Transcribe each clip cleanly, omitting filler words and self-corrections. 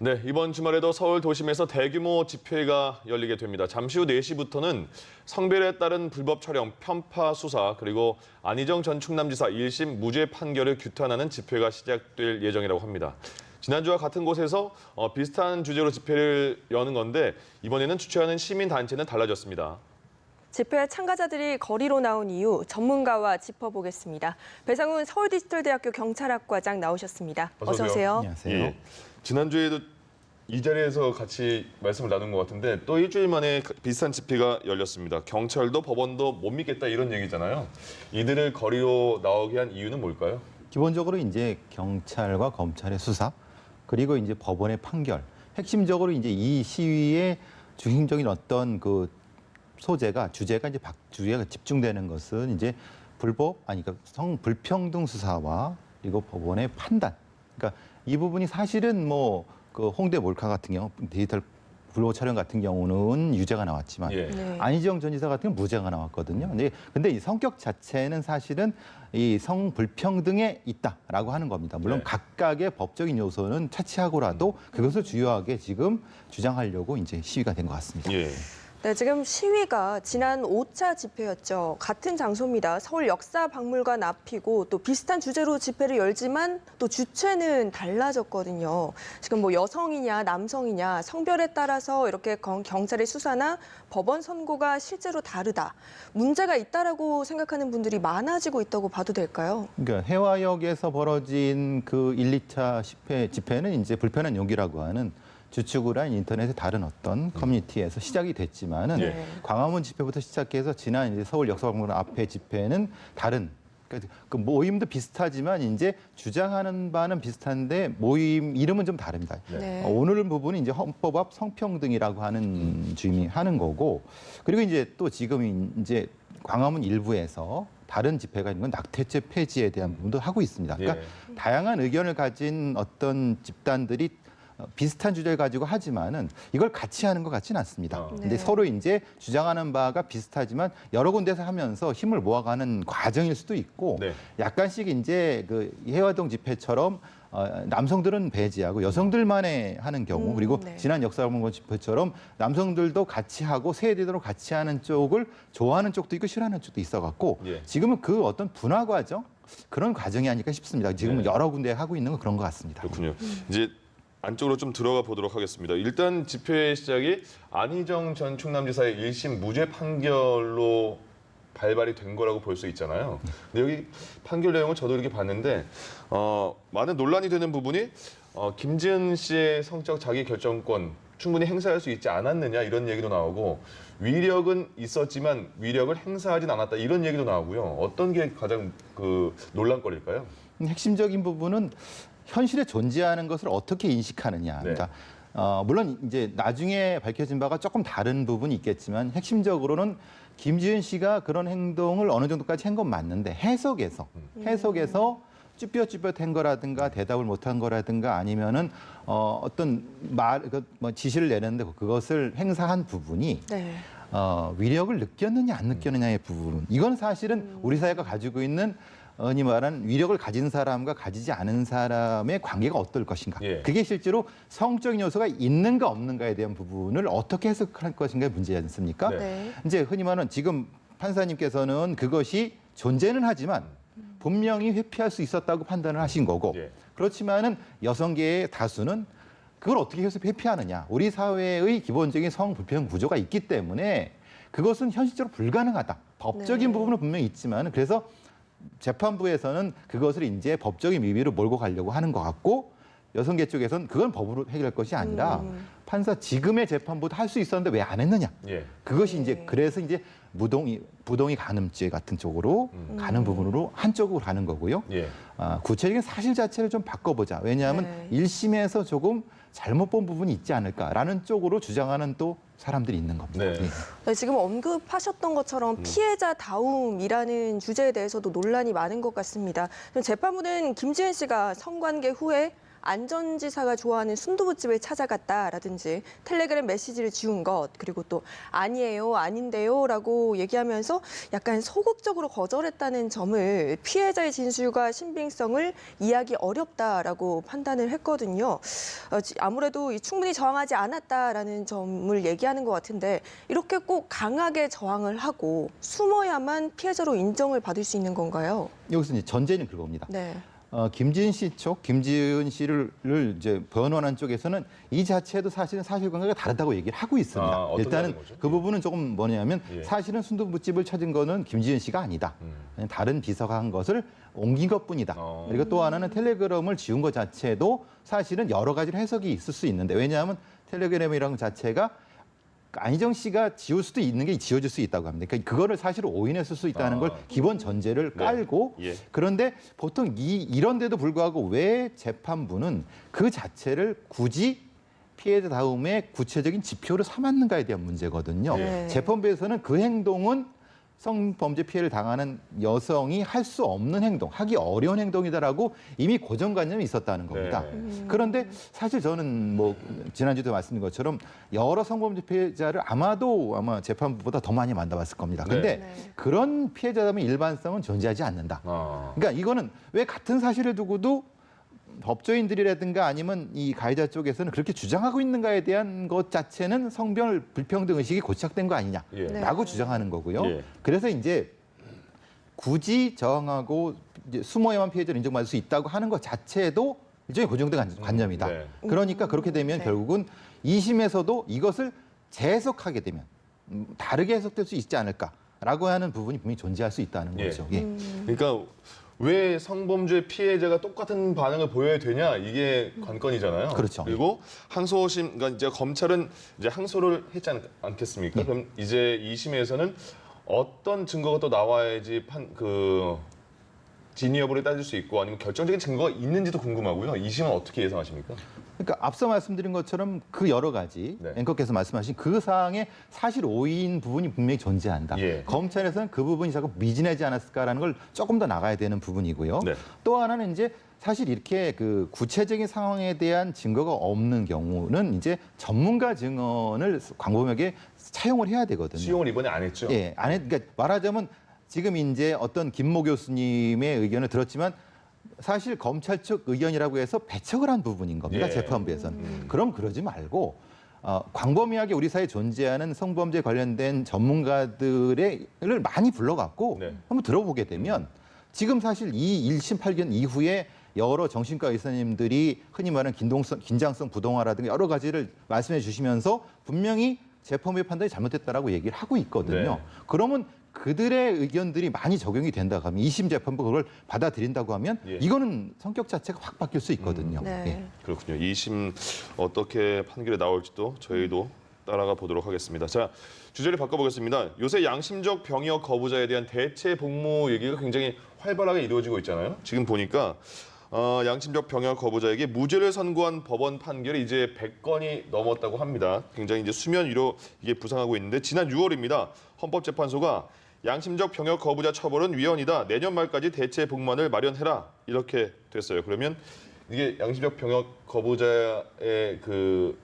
네, 이번 주말에도 서울 도심에서 대규모 집회가 열리게 됩니다. 잠시 후 4시부터는 성별에 따른 불법 촬영, 편파 수사, 그리고 안희정 전 충남지사 1심 무죄 판결을 규탄하는 집회가 시작될 예정이라고 합니다. 지난주와 같은 곳에서 비슷한 주제로 집회를 여는 건데 이번에는 주최하는 시민단체는 달라졌습니다. 집회 참가자들이 거리로 나온 이유 전문가와 짚어보겠습니다. 배상훈 서울디지털대학교 경찰학과장 나오셨습니다. 어서 오세요. 안녕하세요. 예, 지난주에도 이 자리에서 같이 말씀을 나눈 것 같은데 또 일주일 만에 비슷한 집회가 열렸습니다. 경찰도 법원도 못 믿겠다 이런 얘기잖아요. 이들을 거리로 나오게 한 이유는 뭘까요? 기본적으로 이제 경찰과 검찰의 수사 그리고 이제 법원의 판결. 핵심적으로 이제 이 시위의 중심적인 어떤 그 주제가 집중되는 것은 이제 그러니까 성불평등 수사와 그리고 법원의 판단. 그러니까 이 부분이 사실은 그 홍대 몰카 같은 경우 디지털 불법 촬영 같은 경우는 유죄가 나왔지만 예. 안희정 전 지사 같은 경우는 무죄가 나왔거든요. 근데 이 성격 자체는 사실은 이 성불평등에 있다라고 하는 겁니다. 물론 네. 각각의 법적인 요소는 차치하고라도 그것을 주요하게 지금 주장하려고 이제 시위가 된 것 같습니다. 예. 네, 지금 시위가 지난 5차 집회였죠. 같은 장소입니다. 서울 역사박물관 앞이고 또 비슷한 주제로 집회를 열지만 또 주체는 달라졌거든요. 지금 여성이냐 남성이냐 성별에 따라서 이렇게 경찰의 수사나 법원 선고가 실제로 다르다. 문제가 있다라고 생각하는 분들이 많아지고 있다고 봐도 될까요? 그러니까 해화역에서 벌어진 그 1, 2차 집회는 이제 불편한 용기라고 하는 주축을 한 인터넷의 다른 어떤 커뮤니티에서 시작이 됐지만은 예. 광화문 집회부터 시작해서 지난 이제 서울 역사박물관 앞에 집회는 다른 그 모임도 비슷하지만 이제 주장하는 바는 비슷한데 모임 이름은 좀 다릅니다. 네. 오늘 부분은 이제 헌법 앞 성평등이라고 하는 주임이 하는 거고 그리고 이제 또 지금 이제 광화문 일부에서 다른 집회가 있는 건 낙태죄 폐지에 대한 부분도 하고 있습니다. 그러니까 다양한 의견을 가진 어떤 집단들이 비슷한 주제를 가지고 하지만은 이걸 같이 하는 것 같지는 않습니다. 근데 서로 이제 주장하는 바가 비슷하지만 여러 군데서 하면서 힘을 모아가는 과정일 수도 있고 네. 약간씩 이제 그 해화동 집회처럼 남성들은 배제하고 여성들만의 하는 경우 그리고 네. 지난 역사박물관 집회처럼 남성들도 같이 하고 세대대로 같이 하는 쪽을 좋아하는 쪽도 있고 싫어하는 쪽도 있어갖고 예. 지금은 그 어떤 분화 과정 그런 과정이 아닐까 싶습니다. 지금은 네. 여러 군데 하고 있는 건 그런 것 같습니다. 그렇군요. 이제 안쪽으로 좀 들어가 보도록 하겠습니다. 일단 집회 시작이 안희정 전 충남지사의 1심 무죄 판결로 발발이 된 거라고 볼 수 있잖아요. 근데 여기 판결 내용을 저도 이렇게 봤는데 많은 논란이 되는 부분이 김지은 씨의 성적 자기 결정권 충분히 행사할 수 있지 않았느냐 이런 얘기도 나오고 위력은 있었지만 위력을 행사하진 않았다 이런 얘기도 나오고요. 어떤 게 가장 그 논란거리일까요? 핵심적인 부분은 현실에 존재하는 것을 어떻게 인식하느냐. 네. 그러니까 물론 이제 나중에 밝혀진 바가 조금 다른 부분이 있겠지만 핵심적으로는 김지은 씨가 그런 행동을 어느 정도까지 한 건 맞는데 해석에서 쭈뼛쭈뼛한 거라든가 대답을 못한 거라든가 아니면은 어떤 지시를 내는데 그것을 행사한 부분이 네. 위력을 느꼈느냐 안 느꼈느냐의 부분. 이건 사실은 우리 사회가 가지고 있는 흔히 말하는 위력을 가진 사람과 가지지 않은 사람의 관계가 어떨 것인가. 예. 그게 실제로 성적인 요소가 있는가 없는가에 대한 부분을 어떻게 해석할 것인가의 문제지 않습니까? 네. 네. 이제 흔히 말하는 지금 판사님께서는 그것이 존재는 하지만 분명히 회피할 수 있었다고 판단을 하신 거고 예. 그렇지만은 여성계의 다수는 그걸 어떻게 해서 회피하느냐. 우리 사회의 기본적인 성불평 구조가 있기 때문에 그것은 현실적으로 불가능하다. 법적인 네. 부분은 분명히 있지만 그래서 재판부에서는 그것을 이제 법적인 미비로 몰고 가려고 하는 것 같고 여성계 쪽에서는 그건 법으로 해결할 것이 아니라 판사 지금의 재판부도 할 수 있었는데 왜 안 했느냐. 예. 그것이 이제 그래서 이제 부동의 간음죄 같은 쪽으로 가는 부분으로 한쪽으로 가는 거고요. 예. 구체적인 사실 자체를 좀 바꿔보자. 왜냐하면 네. 1심에서 조금 잘못 본 부분이 있지 않을까라는 쪽으로 주장하는 또 사람들이 있는 겁니다. 네. 예. 네, 지금 언급하셨던 것처럼 피해자 다움이라는 주제에 대해서도 논란이 많은 것 같습니다. 재판부는 김지은 씨가 성관계 후에 안전지사가 좋아하는 순두부집을 찾아갔다라든지 텔레그램 메시지를 지운 것, 그리고 또 아니에요, 아닌데요라고 얘기하면서 약간 소극적으로 거절했다는 점을 피해자의 진술과 신빙성을 이해하기 어렵다라고 판단을 했거든요. 아무래도 충분히 저항하지 않았다라는 점을 얘기하는 것 같은데 이렇게 꼭 강하게 저항을 하고 숨어야만 피해자로 인정을 받을 수 있는 건가요? 여기서 이제 전제는 그겁니다. 네. 김지은 씨 쪽, 김지은 씨를 이제 변호하는 쪽에서는 이 자체도 사실은 사실관계가 다르다고 얘기를 하고 있습니다. 어떻게 일단은 하는 거죠? 그 부분은 조금 뭐냐면 예. 사실은 순두부집을 찾은 거는 김지은 씨가 아니다. 그냥 다른 비서가 한 것을 옮긴 것뿐이다. 그리고 또 하나는 텔레그램을 지운 것 자체도 사실은 여러 가지 해석이 있을 수 있는데 왜냐하면 텔레그램이라는 것 자체가 안희정 씨가 지울 수도 있는 게 지워질 수 있다고 합니다. 그러니까 그거를 사실 오인했을 수 있다는 걸 기본 전제를 깔고 예. 그런데 보통 이런데도 불구하고 왜 재판부는 그 자체를 굳이 피해자 다음에 구체적인 지표로 삼았는가에 대한 문제거든요. 네. 재판부에서는 그 행동은 성범죄 피해를 당하는 여성이 할 수 없는 행동, 하기 어려운 행동이다라고 이미 고정관념이 있었다는 겁니다. 네. 그런데 사실 저는 뭐 지난주에도 말씀드린 것처럼 여러 성범죄 피해자를 아마 재판부보다 더 많이 만나봤을 겁니다. 근데 네. 그런 피해자라면 일반성은 존재하지 않는다. 그러니까 이거는 왜 같은 사실을 두고도 법조인들이라든가 아니면 이 가해자 쪽에서는 그렇게 주장하고 있는가에 대한 것 자체는 성별 불평등 의식이 고착된 거 아니냐라고 네. 주장하는 거고요. 예. 그래서 이제 굳이 저항하고 이제 숨어야만 피해자를 인정받을 수 있다고 하는 것 자체도 일종의 고정된 관념이다. 네. 그러니까 그렇게 되면 네. 결국은 2심에서도 이것을 재해석하게 되면 다르게 해석될 수 있지 않을까라고 하는 부분이 분명히 존재할 수 있다는 예. 거죠. 예. 그러니까 왜 성범죄 피해자가 똑같은 반응을 보여야 되냐 이게 관건이잖아요. 그렇죠. 그리고 항소심, 그러니까 이제 검찰은 이제 항소를 했지 않겠습니까? 예. 그럼 이제 2심에서는 어떤 증거가 또 나와야지 진위 여부를 따질 수 있고 아니면 결정적인 증거가 있는지도 궁금하고요. 2심은 어떻게 예상하십니까? 그러니까 앞서 말씀드린 것처럼 그 여러 가지 네. 앵커께서 말씀하신 그 사항에 사실 오인 부분이 분명히 존재한다. 예. 검찰에서는 그 부분이 자꾸 미진하지 않았을까라는 걸 조금 더 나가야 되는 부분이고요. 네. 또 하나는 이제 사실 이렇게 그 구체적인 상황에 대한 증거가 없는 경우는 이제 전문가 증언을 광범위하게 차용을 해야 되거든요. 수용을 이번에 안 했죠. 예, 그러니까 말하자면 지금 이제 어떤 김모 교수님의 의견을 들었지만 사실 검찰 측 의견이라고 해서 배척을 한 부분인 겁니다. 예. 재판부에서는. 그럼 그러지 말고 광범위하게 우리 사회에 존재하는 성범죄 관련된 전문가들을 많이 불러갖고 네. 한번 들어보게 되면 지금 사실 이 1심 판결 이후에 여러 정신과 의사님들이 흔히 말하는 긴장성 부동화라든가 여러 가지를 말씀해 주시면서 분명히 재판부의 판단이 잘못됐다라고 얘기를 하고 있거든요. 네. 그러면 그들의 의견들이 많이 적용이 된다고 하면 2심 재판부 그걸 받아들인다고 하면 예. 이거는 성격 자체가 확 바뀔 수 있거든요. 네. 예. 그렇군요. 2심 어떻게 판결이 나올지도 저희도 따라가 보도록 하겠습니다. 자, 주제를 바꿔보겠습니다. 요새 양심적 병역 거부자에 대한 대체 복무 얘기가 굉장히 활발하게 이루어지고 있잖아요. 지금 보니까 양심적 병역 거부자에게 무죄를 선고한 법원 판결이 이제 100건이 넘었다고 합니다. 굉장히 이제 수면 위로 이게 부상하고 있는데 지난 6월입니다. 헌법재판소가 양심적 병역 거부자 처벌은 위헌이다. 내년 말까지 대체 복무안을 마련해라. 이렇게 됐어요. 그러면 이게 양심적 병역 거부자의 그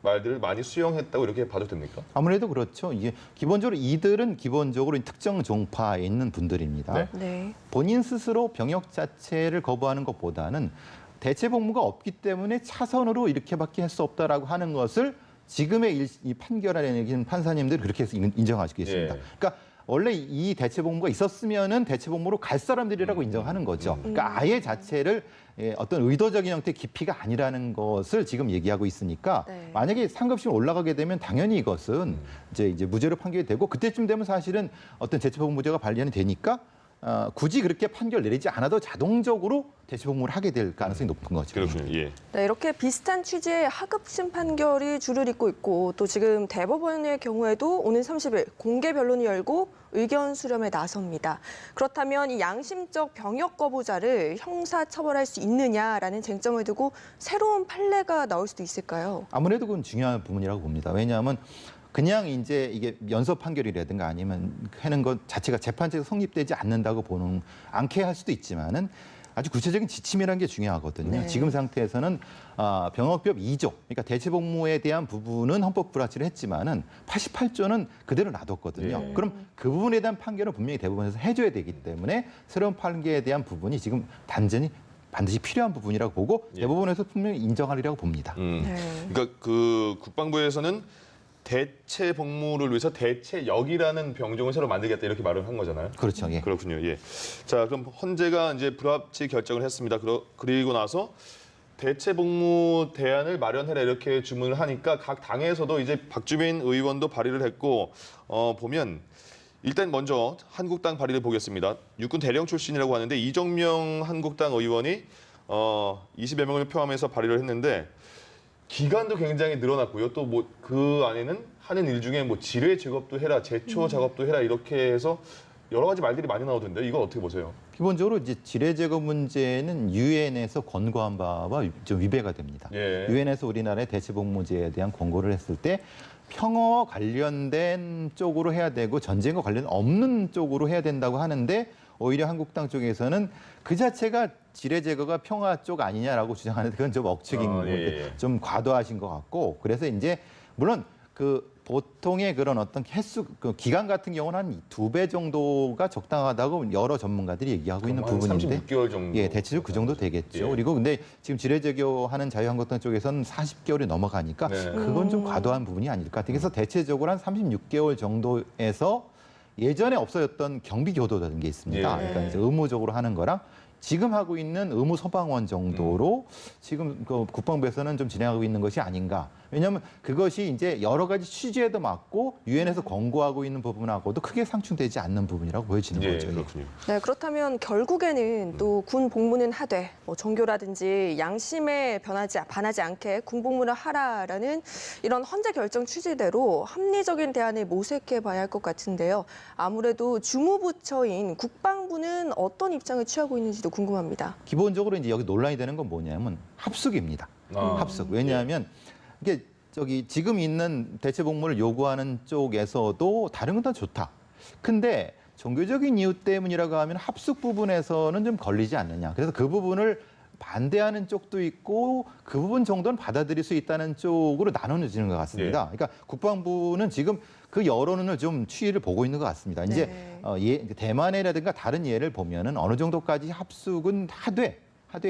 말들을 많이 수용했다고 이렇게 봐도 됩니까? 아무래도 그렇죠. 이게 기본적으로 이들은 기본적으로 특정 종파에 있는 분들입니다. 네. 네. 본인 스스로 병역 자체를 거부하는 것보다는 대체 복무가 없기 때문에 차선으로 이렇게밖에 할 수 없다라고 하는 것을 지금의 이 판결안에 내긴 판사님들 그렇게 해서 인정하시겠습니다. 예. 그러니까 원래 이 대체 복무가 있었으면은 대체 복무로 갈 사람들이라고 인정하는 거죠. 그러니까 아예 자체를 어떤 의도적인 형태의 기피가 아니라는 것을 지금 얘기하고 있으니까 네. 만약에 상급심 올라가게 되면 당연히 이것은 이제 무죄로 판결이 되고 그때쯤 되면 사실은 어떤 대체복무죄가 발견이 되니까 굳이 그렇게 판결 내리지 않아도 자동적으로 대체복무를 하게 될 가능성이 높은 거죠. 그렇군요. 예. 네, 이렇게 비슷한 취지의 하급심 판결이 줄을 잇고 있고 또 지금 대법원의 경우에도 오는 30일 공개 변론이 열고 의견 수렴에 나섭니다. 그렇다면 이 양심적 병역 거부자를 형사 처벌할 수 있느냐라는 쟁점을 두고 새로운 판례가 나올 수도 있을까요? 아무래도 그건 중요한 부분이라고 봅니다. 왜냐하면 그냥 이제 이게 연서 판결이라든가 아니면 하는 것 자체가 재판체가 성립되지 않는다고 보는 않게 할 수도 있지만은 아주 구체적인 지침이라는 게 중요하거든요. 네. 지금 상태에서는 병역법 2조, 그러니까 대체복무에 대한 부분은 헌법 불합치를 했지만은 88조는 그대로 놔뒀거든요. 예. 그럼 그 부분에 대한 판결은 분명히 대법원에서 해줘야 되기 때문에 새로운 판결에 대한 부분이 지금 단전이 반드시 필요한 부분이라고 보고 예. 대법원에서 분명히 인정하리라고 봅니다. 네. 그러니까 그 국방부에서는 대체 복무를 위해서 대체역이라는 병종을 새로 만들겠다 이렇게 말을 한 거잖아요. 그렇죠. 예. 그렇군요. 예. 자, 그럼 헌재가 이제 불합치 결정을 했습니다. 그리고 나서 대체 복무 대안을 마련해라 이렇게 주문을 하니까 각 당에서도 이제 박주민 의원도 발의를 했고 보면 일단 먼저 한국당 발의를 보겠습니다. 육군 대령 출신이라고 하는데 이정명 한국당 의원이 20여 명을 포함해서 발의를 했는데 기간도 굉장히 늘어났고요. 또 뭐 그 안에는 하는 일 중에 뭐 지뢰 작업도 해라, 제초 작업도 해라 이렇게 해서 여러 가지 말들이 많이 나오던데 이거 어떻게 보세요? 기본적으로 이제 지뢰 제거 문제는 유엔에서 권고한 바와 좀 위배가 됩니다. 예. 유엔에서 우리나라의 대체복무제에 대한 권고를 했을 때 평화와 관련된 쪽으로 해야 되고 전쟁과 관련 없는 쪽으로 해야 된다고 하는데 오히려 한국당 쪽에서는 그 자체가 지뢰 제거가 평화 쪽 아니냐라고 주장하는데 그건 좀 억측인 건데 좀 과도하신 것 같고 그래서 이제 물론 그 보통의 그런 어떤 횟수 그 기간 같은 경우는 한 2배 정도가 적당하다고 여러 전문가들이 얘기하고 있는 부분인데 36개월 정도. 예, 대체로 그 정도 되겠죠. 예. 그리고 근데 지금 지뢰 제거하는 자유한국당 쪽에서는 40개월이 넘어가니까 네. 그건 좀 과도한 부분이 아닐까. 그래서 대체적으로 한 36개월 정도에서 예전에 없어졌던 경비 교도라는 게 있습니다. 예. 그러니까 이제 의무적으로 하는 거랑 지금 하고 있는 의무 소방원 정도로 지금 그 국방부에서는 좀 진행하고 있는 것이 아닌가. 왜냐하면 그것이 이제 여러 가지 취지에도 맞고 유엔에서 권고하고 있는 부분하고도 크게 상충되지 않는 부분이라고 보여지는 예, 거죠. 예. 그렇군요. 네, 그렇다면 결국에는 또 군 복무는 하되 뭐 종교라든지 양심에 반하지 않게 군 복무를 하라라는 이런 헌재 결정 취지대로 합리적인 대안을 모색해 봐야 할 것 같은데요. 아무래도 주무부처인 국방부는 어떤 입장을 취하고 있는지도 궁금합니다. 기본적으로 이제 여기 논란이 되는 건 뭐냐면 합숙입니다. 합숙. 왜냐하면 이게 저기 지금 있는 대체 복무를 요구하는 쪽에서도 다른 건 다 좋다. 근데 종교적인 이유 때문이라고 하면 합숙 부분에서는 좀 걸리지 않느냐. 그래서 그 부분을 반대하는 쪽도 있고 그 부분 정도는 받아들일 수 있다는 쪽으로 나눠지는 것 같습니다. 그러니까 국방부는 지금 그 여론을 좀 추이를 보고 있는 것 같습니다. 이제 대만이라든가 다른 예를 보면은 어느 정도까지 합숙은 하되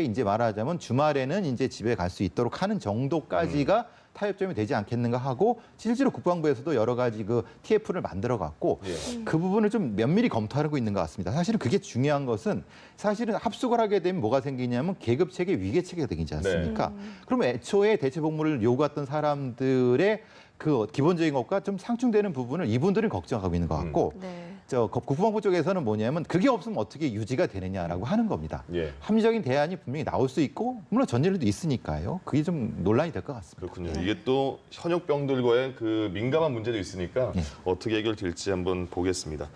이제 말하자면 주말에는 이제 집에 갈 수 있도록 하는 정도까지가 타협점이 되지 않겠는가 하고 실제로 국방부에서도 여러 가지 그 TF를 만들어 갖고 그 부분을 좀 면밀히 검토하고 있는 것 같습니다. 사실은 그게 중요한 것은 사실은 합숙을 하게 되면 뭐가 생기냐면 계급체계 위계체계가 되지 않습니까? 그러면 애초에 대체복무를 요구했던 사람들의 그 기본적인 것과 좀 상충되는 부분을 이분들은 걱정하고 있는 것 같고 저 국방부 쪽에서는 뭐냐면 그게 없으면 어떻게 유지가 되느냐라고 하는 겁니다. 합리적인 대안이 분명히 나올 수 있고 물론 전제들도 있으니까요. 그게 좀 논란이 될 것 같습니다. 그렇군요. 이게 또 현역병들과의 그 민감한 문제도 있으니까 어떻게 해결될지 한번 보겠습니다.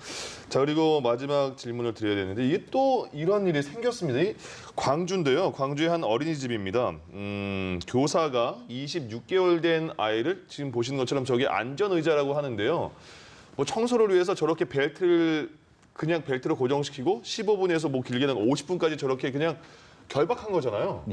자, 그리고 마지막 질문을 드려야 되는데 이게 또 이런 일이 생겼습니다. 이 광주인데요. 광주의 한 어린이집입니다. 교사가 26개월 된 아이를 지금 보시는 것처럼 저게 안전의자라고 하는데요. 뭐 청소를 위해서 저렇게 그냥 벨트로 고정시키고 15분에서 뭐 길게는 50분까지 저렇게 그냥 결박한 거잖아요.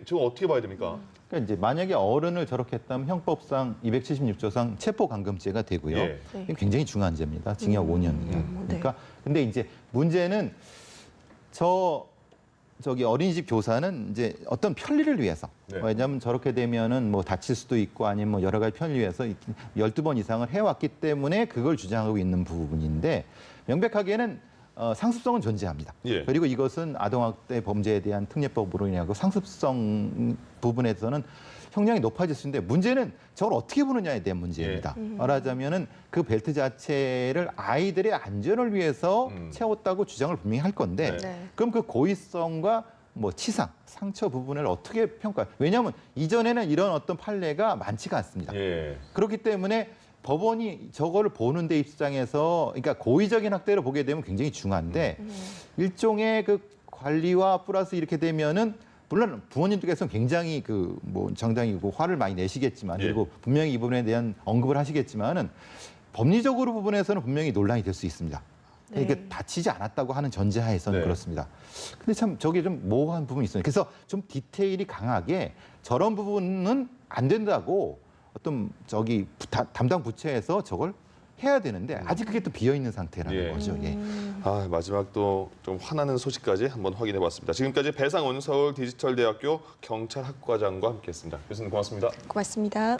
저거 어떻게 봐야 됩니까? 그러니까 이제 만약에 어른을 저렇게 했다면 형법상 276조상 체포감금죄가 되고요. 이게 굉장히 중요한 죄입니다. 징역 5년이요. 그러니까 근데 이제 문제는 저기 어린이집 교사는 이제 어떤 편리를 위해서 왜냐하면 저렇게 되면은 뭐 다칠 수도 있고 아니면 뭐 여러 가지 편리를 위해서 12번 이상을 해왔기 때문에 그걸 주장하고 있는 부분인데 명백하게는 상습성은 존재합니다. 그리고 이것은 아동학대 범죄에 대한 특례법으로 인하여 상습성 부분에서는 형량이 높아질 수 있는데 문제는 저걸 어떻게 보느냐에 대한 문제입니다. 말하자면은 그 벨트 자체를 아이들의 안전을 위해서 채웠다고 주장을 분명히 할 건데 그럼 그 고의성과 뭐 치상, 상처 부분을 어떻게 평가? 왜냐하면 이전에는 이런 어떤 판례가 많지가 않습니다. 그렇기 때문에 법원이 저거를 보는 데 입장에서 그러니까 고의적인 학대를 보게 되면 굉장히 중요한데 일종의 그 관리와 플러스 이렇게 되면은 물론 부모님들께서는 굉장히 그 뭐 정당이고 화를 많이 내시겠지만 그리고 분명히 이 부분에 대한 언급을 하시겠지만은 법리적으로 부분에서는 분명히 논란이 될 수 있습니다. 네. 이게 다치지 않았다고 하는 전제하에서는 네. 그렇습니다. 근데 참 저게 좀 모호한 부분이 있어요. 그래서 좀 디테일이 강하게 저런 부분은 안 된다고 어떤 담당 부처에서 저걸 해야 되는데 아직 그게 또 비어 있는 상태라는 예. 거죠. 예. 아, 마지막 또 좀 화나는 소식까지 한번 확인해 봤습니다. 지금까지 배상훈 서울 디지털대학교 경찰학과장과 함께했습니다. 교수님 고맙습니다. 고맙습니다.